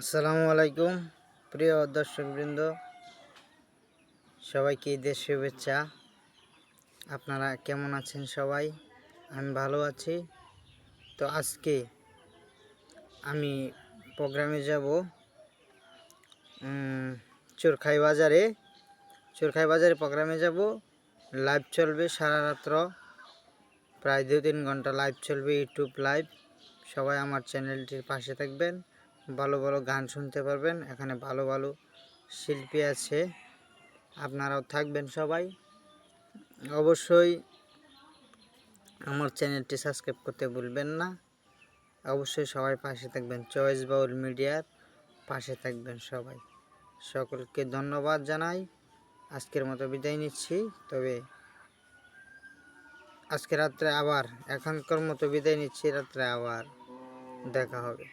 আসসালামু আলাইকুম প্রিয় দর্শকবৃন্দ, সবাইকে ঈদের শুভেচ্ছা। আপনারা কেমন আছেন সবাই? আমি ভালো আছি। তো আজকে আমি প্রোগ্রামে যাব চোরখাই বাজারে প্রোগ্রামে যাব। লাইভ চলবে সারা রাত্র, প্রায় 2-3 ঘন্টা লাইভ চলবে, ইউটিউব লাইভ। সবাই আমার চ্যানেলটির পাশে থাকবেন, ভালো ভালো গান শুনতে পারবেন। এখানে ভালো ভালো শিল্পী আছে, আপনারাও থাকবেন সবাই। অবশ্যই আমার চ্যানেলটি সাবস্ক্রাইব করতে ভুলবেন না। অবশ্যই সবাই পাশে থাকবেন, চয়েস বাউল মিডিয়ার পাশে থাকবেন সবাই। সকলকে ধন্যবাদ জানাই। আজকের মতো বিদায় নিচ্ছি, তবে আজকে রাত্রে আবার এখনকার মতো বিদায় নিচ্ছি, রাত্রে আবার দেখা হবে।